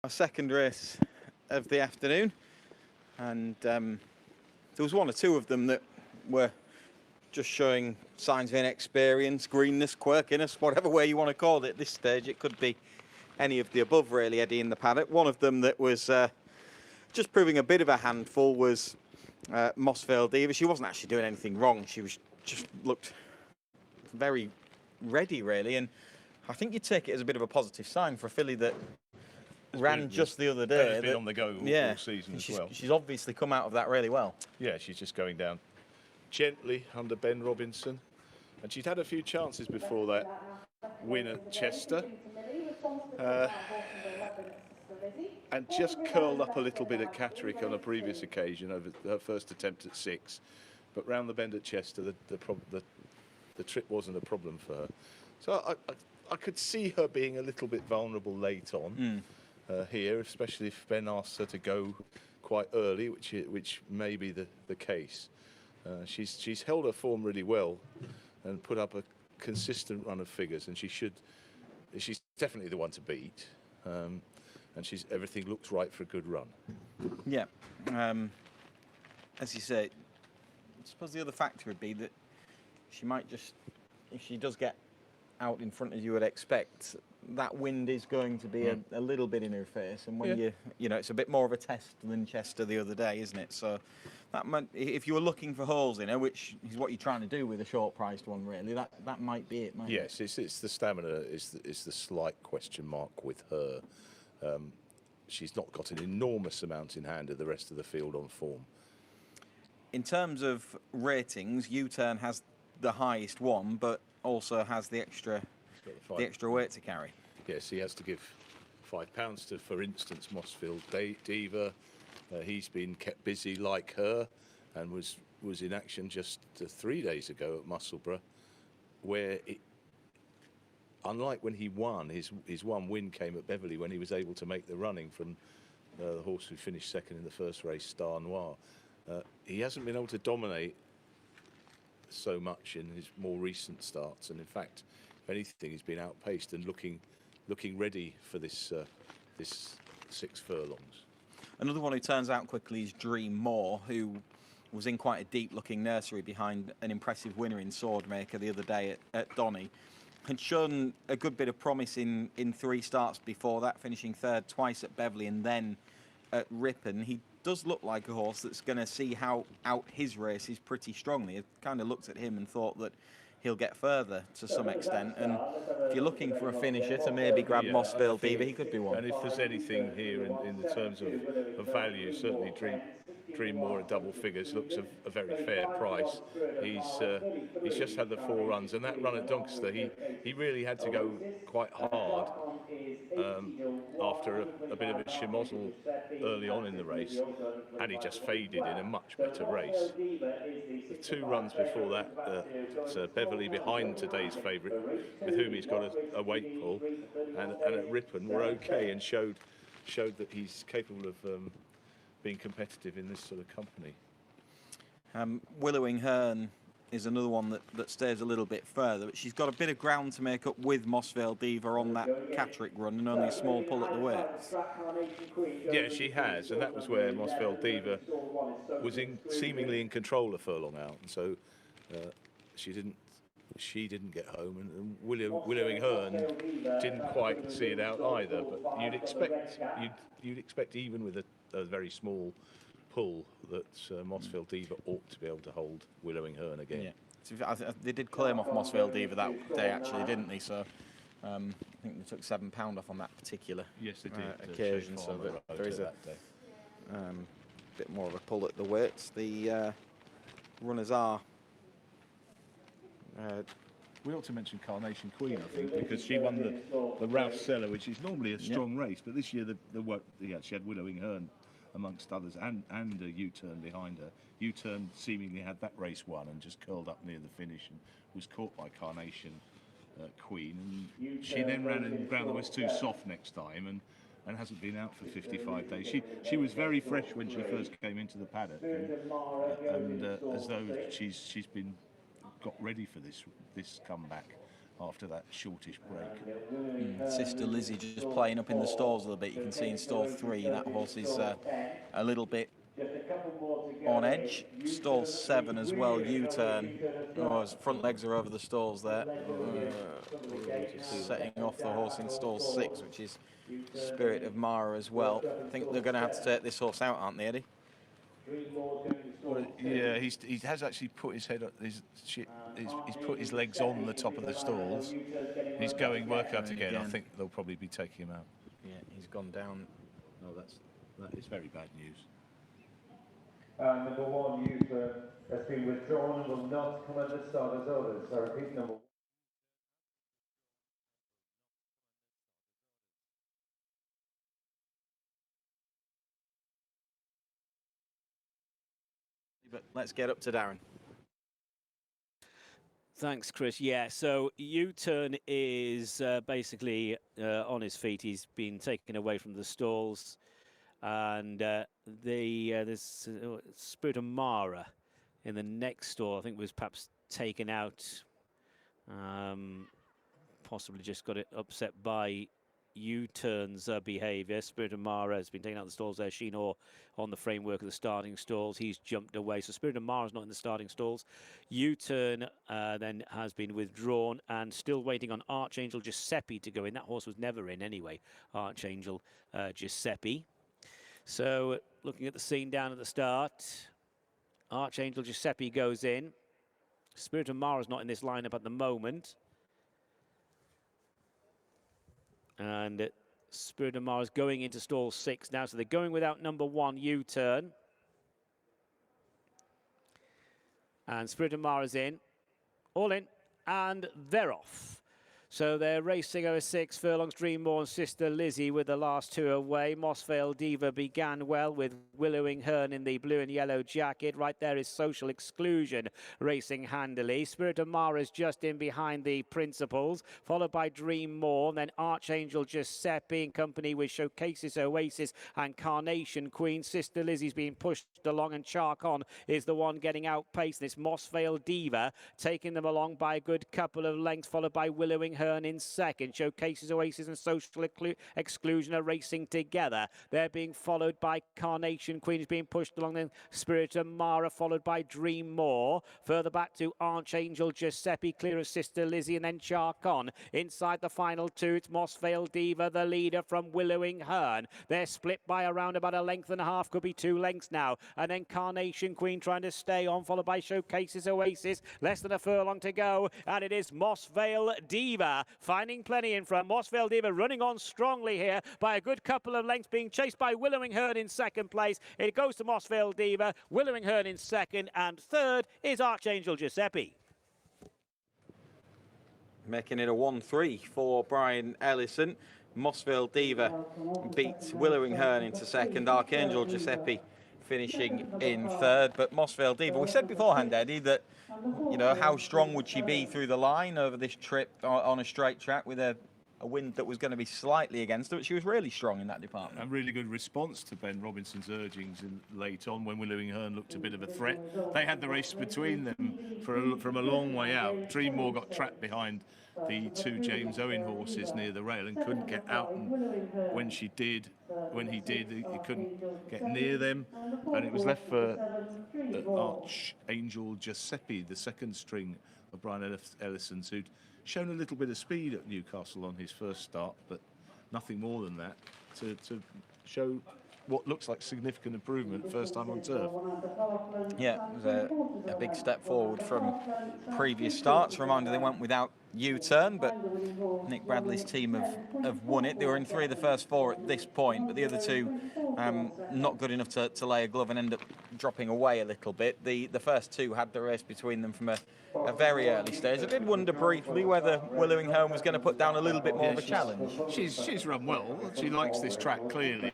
Our second race of the afternoon, and there was one or two of them that were just showing signs of inexperience, greenness, quirkiness, whatever way you want to call it at this stage. It could be any of the above, really, Eddie, in the paddock. One of them that was just proving a bit of a handful was Mossvale Diva. She wasn't actually doing anything wrong. She was just looked very ready, really, and I think you'd take it as a bit of a positive sign for a filly that ran just the other day. Has been on the go all season as well. She's obviously come out of that really well. Yeah, she's just going down gently under Ben Robinson, and she'd had a few chances before that win at Chester, and just curled up a little bit at Catterick on a previous occasion over her first attempt at 6. But round the bend at Chester, the trip wasn't a problem for her. So I could see her being a little bit vulnerable late on here, especially if Ben asks her to go quite early, which may be the case. She's held her form really well and put up a consistent run of figures, and she's definitely the one to beat. And everything looks right for a good run. Yeah, as you say, I suppose the other factor would be that she might just, if she does get out in front as you would expect, that wind is going to be a little bit in her face, and when you know, it's a bit more of a test than Chester the other day, isn't it? So that might, if you were looking for holes in her, which is what you're trying to do with a short-priced one, really, that might be it, mightn't it? Yes, it's the stamina is the slight question mark with her. She's not got an enormous amount in hand of the rest of the field on form. In terms of ratings, U-Turn has the highest one, but also has the extra weight to carry. Yes, he has to give £5 to, for instance, Mossvale Diva. He's been kept busy like her, and was in action just 3 days ago at Musselburgh, where unlike when he won, his one win came at Beverley when he was able to make the running from the horse who finished second in the first race, Star Noir. He hasn't been able to dominate so much in his more recent starts, and in fact, if anything, he's been outpaced and looking ready for this 6 furlongs. Another one who turns out quickly is Dream More, who was in quite a deep-looking nursery behind an impressive winner in Swordmaker the other day at Donny. Had shown a good bit of promise in 3 starts before that, finishing third twice at Beverley and then at Ripon. He does look like a horse that's going to see how out his races pretty strongly. I kind of looked at him and thought that he'll get further to some extent, and if you're looking for a finisher to maybe grab Mossvale Diva, he could be one. And if there's anything here in the terms of value, certainly Dream More at double figures looks a very fair price. He's just had the 4 runs, and that run at Doncaster, he really had to go quite hard after a bit of a schmozzle early on in the race, and he just faded in a much better race. The 2 runs before that, Beverley behind today's favourite, with whom he's got a weight pull, and at Ripon were okay, and showed that he's capable of being competitive in this sort of company. Willowing Hern is another one that stays a little bit further, but she's got a bit of ground to make up with Mossvale Diva on that Catterick run, and only a small pull at the weights. Yeah, she has, and that was where Mossvale Diva was seemingly in control of furlong out, and so she didn't get home, and Willowing Hern didn't quite see it out either. But you'd expect even with a very small pull that Mossvale Diva ought to be able to hold Willowing Hern again. Yeah, they did claim off Mossvale Diva that day, actually, didn't they? So I think they took £7 off on that particular occasion. So there is a bit more of a pull at the weights. The runners are. We ought to mention Carnation Queen, I think, because she won the Rouse Cellar, which is normally a strong race, but this year she had Willowing Hern amongst others, and a U-Turn behind her. U-Turn seemingly had that race won and just curled up near the finish and was caught by Carnation Queen. And she then ran in ground that was too soft next time, and hasn't been out for 55 days. She was very fresh when she first came into the paddock, and as though she's been got ready for this comeback. after that shortish break. Sister Lizzie just playing up in the stalls a little bit. You can see in stall 3 that horse is a little bit on edge. Stall 7 as well, U-turn. Oh, his front legs are over the stalls there. Setting off the horse in stall 6, which is Spirit of Mara as well. I think they're going to have to take this horse out, aren't they, Eddie? Well, yeah, he has actually put his head up. He's put his legs on the top of the stalls. He's going workout again. I think they'll probably be taking him out. Yeah, he's gone down. Oh, that is very bad news. Number 1 user has been withdrawn and will not come under starter's orders. I repeat, number 1. But let's get up to Darren. Thanks, Chris. Yeah, so U-turn is basically on his feet. He's been taken away from the stalls. And there's Spirit of Mara in the next stall. I think was perhaps taken out. Possibly just got it upset by U-turn's behaviour. Spirit of Mara has been taken out of the stalls there. Sheenor on the framework of the starting stalls. He's jumped away. So Spirit of Mara's not in the starting stalls. U-turn then has been withdrawn and still waiting on Archangel Giuseppe to go in. That horse was never in anyway, Archangel Giuseppe. So looking at the scene down at the start, Archangel Giuseppe goes in. Spirit of Mara's not in this lineup at the moment. And Spirit of Mara's going into stall 6 now. So they're going without number 1, U-turn. And Spirit of Mara's in. All in. And they're off. So they're racing over 6 furlongs. Dreammore and Sister Lizzie with the last 2 away. Mossvale Diva began well with Willowing Hern in the blue and yellow jacket. Right there is Social Exclusion racing handily. Spirit of Mara is just in behind the Principals, followed by Dreammore. Then Archangel Giuseppe in company with Showcases Oasis and Carnation Queen. Sister Lizzie's being pushed along and Charcon is the one getting outpaced. This Mossvale Diva taking them along by a good couple of lengths, followed by Willowing Hern in second. Showcases Oasis and Social Exclusion are racing together. They're being followed by Carnation Queen, is being pushed along. Then Spirit of Mara, followed by Dreammore. Further back to Archangel Giuseppe, clear of Sister Lizzie, and then Charcon. Inside the final 2, it's Mossvale Diva, the leader from Willowing Hern. They're split by around about a length and a half, could be 2 lengths now. And then Carnation Queen trying to stay on, followed by Showcases Oasis. Less than a furlong to go, and it is Mossvale Diva finding plenty in front. Mossvale Diva running on strongly here by a good couple of lengths, being chased by Willowing Hern in second place. It goes to Mossvale Diva, Willowing Hern in second, and third is Archangel Giuseppe. Making it a 1-3 for Brian Ellison. Mossvale Diva beats Willowing Hern into second. Archangel Giuseppe finishing in third. But Mossvale Diva, we said beforehand, Eddie, that, you know, how strong would she be through the line over this trip on a straight track with a wind that was going to be slightly against her, but she was really strong in that department. A really good response to Ben Robinson's urgings late on when Willowing Hern looked a bit of a threat. They had the race between them from a long way out. Dreammore got trapped behind the 2 James Owen horses near the rail and couldn't get out, and when he did, he couldn't get near them, and it was left for Archangel Giuseppe, the second string of Brian Ellison's, who'd shown a little bit of speed at Newcastle on his first start, but nothing more than that to show what looks like significant improvement first time on turf. Yeah, it was a big step forward from previous starts. Reminder, they went without U-turn, but Nick Bradley's team have won it. They were in 3 of the first 4 at this point, but the other 2 not good enough to lay a glove and end up dropping away a little bit. The first 2 had the race between them from a very early stage. I did wonder briefly whether Willowing Hern was going to put down a little bit more of a challenge. She's run well. She likes this track clearly.